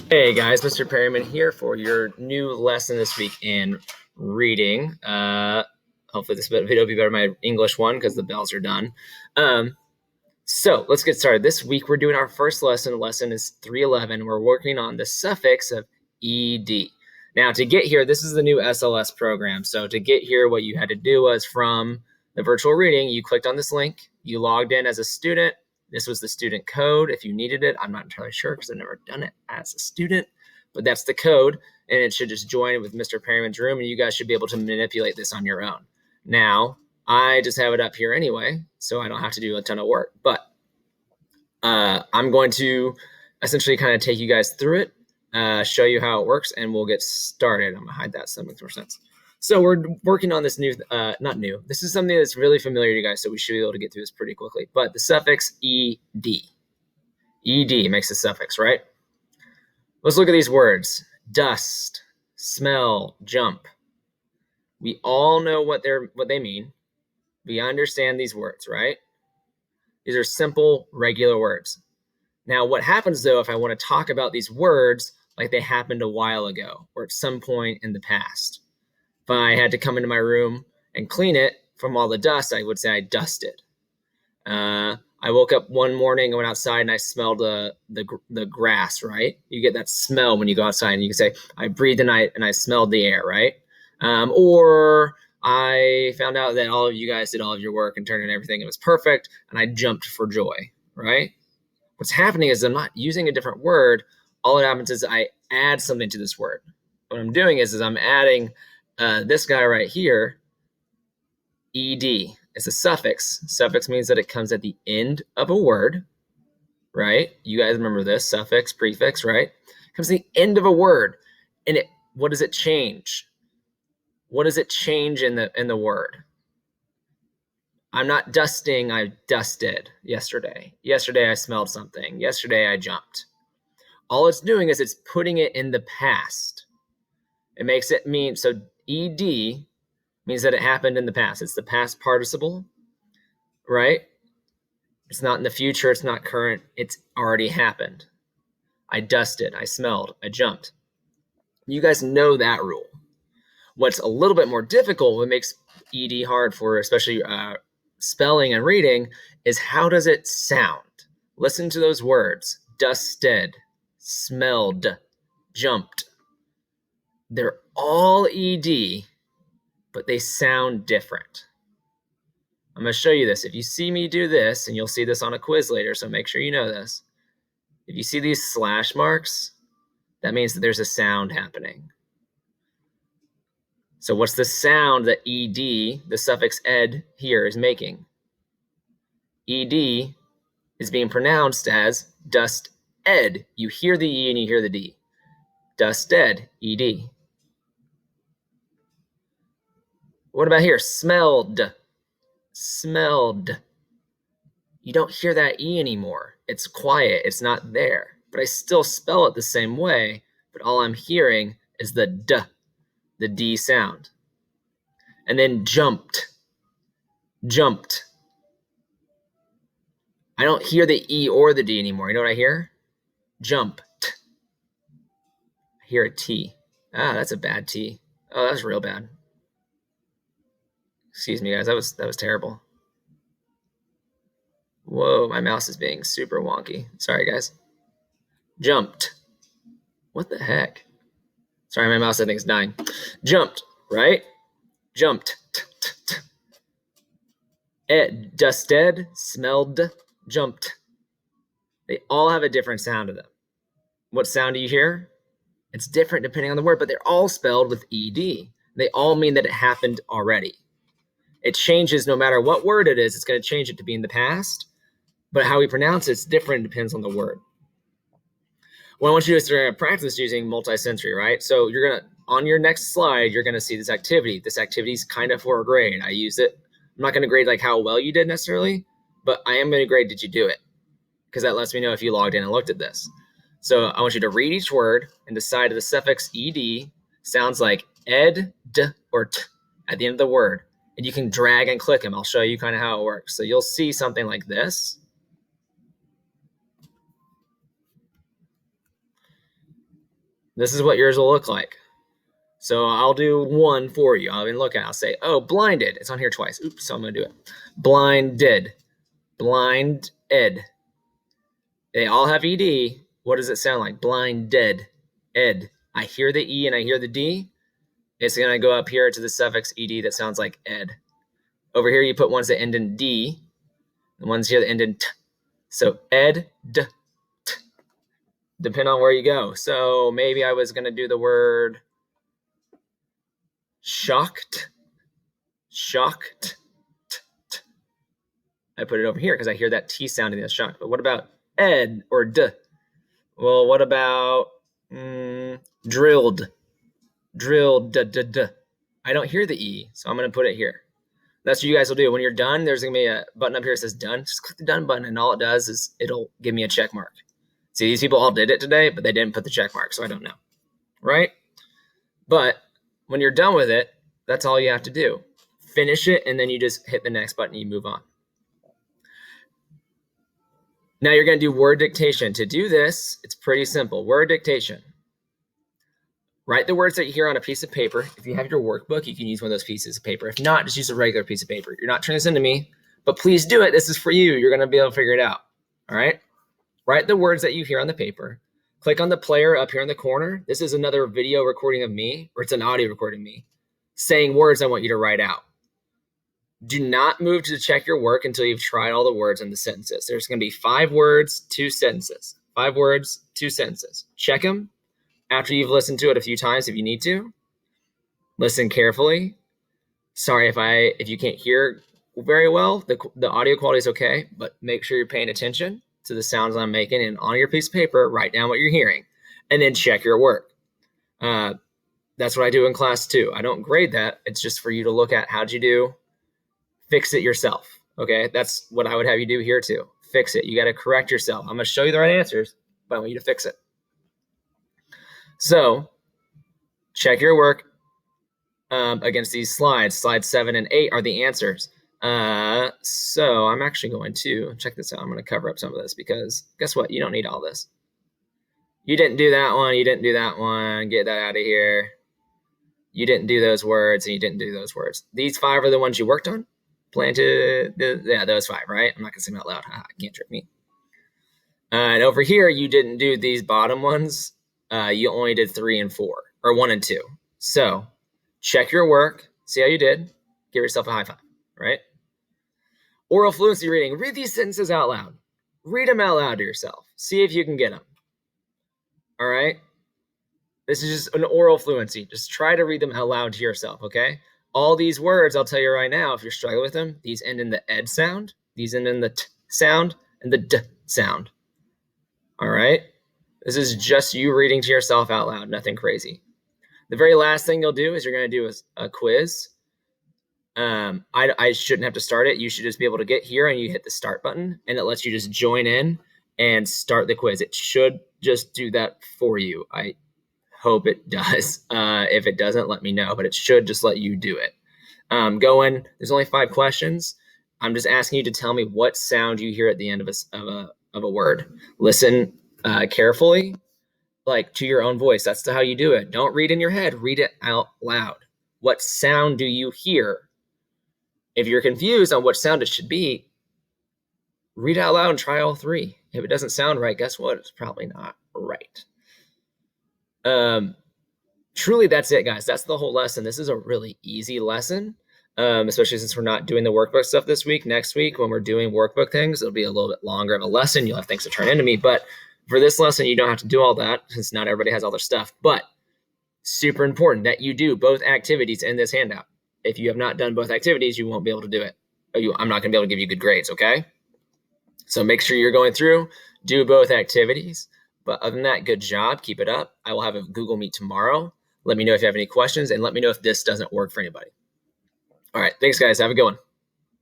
Hey guys, Mr. Perryman here for your new lesson this week in reading. Hopefully this video will be better than my English one because the bells are done. So let's get started. This week we're doing our first lesson. The lesson is 311. We're working on the suffix of ed. Now to get here, this is the new SLS program. So to get here, what you had to do was from the virtual reading, you clicked on this link, you logged in as a student. This was the student code if you needed it. I'm not entirely sure because I've never done it as a student, but that's the code, and it should just join with Mr. Perryman's room, and you guys should be able to manipulate this on your own. Now, I just have it up here anyway, so I don't have to do a ton of work, but I'm going to essentially kind of take you guys through it, show you how it works, and we'll get started. I'm gonna hide that so it makes more sense. So we're working on this new, not new, this is something that's really familiar to you guys, so we should be able to get through this pretty quickly. But the suffix ed. Ed makes a suffix, right? Let's look at these words. Dust, smell, jump. We all know what they mean. We understand these words, right? These are simple, regular words. Now, what happens though if I want to talk about these words like they happened a while ago or at some point in the past? If I had to come into my room and clean it from all the dust, I would say I dusted. I woke up one morning and went outside and I smelled the grass, right? You get that smell when you go outside, and you can say, I breathed the night and I smelled the air, right? Or I found out that all of you guys did all of your work and turned in everything. It was perfect, and I jumped for joy, right? What's happening is I'm not using a different word. All that happens is I add something to this word. What I'm doing is I'm adding this guy right here, ed. It's a suffix. Suffix means that it comes at the end of a word, right? You guys remember this, suffix, prefix, right? It comes at the end of a word. And what does it change? What does it change in the word? I'm not dusting, I dusted yesterday. Yesterday I smelled something. Yesterday I jumped. All it's doing is it's putting it in the past. It makes it mean, so ed means that it happened in the past. It's the past participle, right? It's not in the future, it's not current, it's already happened. I dusted, I smelled, I jumped. You guys know that rule. What's a little bit more difficult, what makes ed hard for especially spelling and reading, is how does it sound? Listen to those words. Dusted, smelled, jumped. They're all ed, but they sound different. I'm going to show you this. If you see me do this, and you'll see this on a quiz later, so make sure you know this. If you see these slash marks, that means that there's a sound happening. So what's the sound that ed, the suffix ed here, is making? Ed is being pronounced as dust ed. You hear the E and you hear the D. Dusted, ed. What about here? Smelled. Smelled. You don't hear that E anymore. It's quiet. It's not there. But I still spell it the same way, but all I'm hearing is the D sound. And then jumped. Jumped. I don't hear the E or the D anymore. You know what I hear? Jumped. I hear a T. Ah, that's a bad T. Oh, that's real bad. Excuse me, guys. That was terrible. Whoa, my mouse is being super wonky. Sorry, guys. Jumped. What the heck? Sorry, my mouse I think is dying. Jumped, right? Jumped. Dusted, smelled, jumped. They all have a different sound to them. What sound do you hear? It's different depending on the word, but they're all spelled with ed. They all mean that it happened already. It changes no matter what word it is. It's going to change it to be in the past, but how we pronounce it's different. It depends on the word. What I want you to do is you're going to practice using multisensory, right? So you're going to, on your next slide, you're going to see this activity. This activity is kind of for a grade. I use it. I'm not going to grade like how well you did necessarily, but I am going to grade did you do it, because that lets me know if you logged in and looked at this. So I want you to read each word and decide if the suffix ed sounds like ed, d, or t at the end of the word. And you can drag and click them. I'll show you kind of how it works. So you'll see something like this. This is what yours will look like. So I'll do one for you. I'll even look at it. I'll say, oh, blinded. It's on here twice. Oops, so I'm going to do it. Blinded. Blind ed. They all have ed. What does it sound like? Blinded. Ed. I hear the e and I hear the d. It's going to go up here to the suffix ed that sounds like ed. Over here, you put ones that end in d. The ones here that end in t. So ed, d, t. Depend on where you go. So maybe I was going to do the word shocked. Shocked. I put it over here because I hear that T sound in the shocked. But what about ed or d? Well, what about drilled? Drilled, d, d, d. I don't hear the E, so I'm going to put it here. That's what you guys will do. When you're done, there's going to be a button up here that says done. Just click the done button, and all it does is it'll give me a check mark. See, these people all did it today, but they didn't put the check mark, so I don't know. Right? But when you're done with it, that's all you have to do. Finish it, and then you just hit the next button and you move on. Now you're going to do word dictation. To do this, it's pretty simple. Word dictation. Write the words that you hear on a piece of paper. If you have your workbook, you can use one of those pieces of paper. If not, just use a regular piece of paper. You're not turning this into me, but please do it. This is for you. You're going to be able to figure it out. All right? Write the words that you hear on the paper. Click on the player up here in the corner. This is another video recording of me, or it's an audio recording of me, saying words I want you to write out. Do not move to check your work until you've tried all the words in the sentences. There's going to be 5 words, 2 sentences. 5 words, 2 sentences. Check them after you've listened to it a few times if you need to. Listen carefully. Sorry if you can't hear very well. The audio quality is okay, but make sure you're paying attention to the sounds I'm making, and on your piece of paper, write down what you're hearing, and then check your work. That's what I do in class too. I don't grade that. It's just for you to look at how'd you do. Fix it yourself. Okay, that's what I would have you do here too. Fix it. You got to correct yourself. I'm going to show you the right answers, but I want you to fix it. So check your work against these slides. Slides 7 and 8 are the answers. So I'm actually going to check this out. I'm going to cover up some of this because guess what? You don't need all this. You didn't do that one. You didn't do that one. Get that out of here. You didn't do those words and you didn't do those words. These 5 are the ones you worked on. Planted, yeah, those 5, right? I'm not gonna say them out loud. Can't trick me. And over here, you didn't do these bottom ones. You only did 3 and 4, or 1 and 2. So check your work, see how you did. Give yourself a high five, right? Oral fluency reading. Read these sentences out loud. Read them out loud to yourself. See if you can get them. All right? This is just an oral fluency. Just try to read them out loud to yourself, okay? All these words, I'll tell you right now, if you're struggling with them, these end in the ed sound, these end in the t sound, and the d sound. All right? This is just you reading to yourself out loud, nothing crazy. The very last thing you'll do is you're going to do a quiz. I shouldn't have to start it. You should just be able to get here and you hit the start button, and it lets you just join in and start the quiz. It should just do that for you. I hope it does. If it doesn't, let me know, but it should just let you do it. Go in. There's only 5 questions. I'm just asking you to tell me what sound you hear at the end of a word. Listen carefully, like to your own voice. That's how you do it. Don't read in your head. Read it out loud. What sound do you hear? If you're confused on what sound it should be, read it out loud and try all 3. If it doesn't sound right, guess what? It's probably not right. Truly, that's it, guys. That's the whole lesson. This is a really easy lesson, especially since we're not doing the workbook stuff this week. Next week, when we're doing workbook things, it'll be a little bit longer of a lesson. You'll have things to turn into me. But for this lesson, you don't have to do all that since not everybody has all their stuff. But super important that you do both activities in this handout. If you have not done both activities, you won't be able to do it. I'm not going to be able to give you good grades, okay? So make sure you're going through, do both activities. But other than that, good job. Keep it up. I will have a Google Meet tomorrow. Let me know if you have any questions, and let me know if this doesn't work for anybody. All right. Thanks, guys. Have a good one.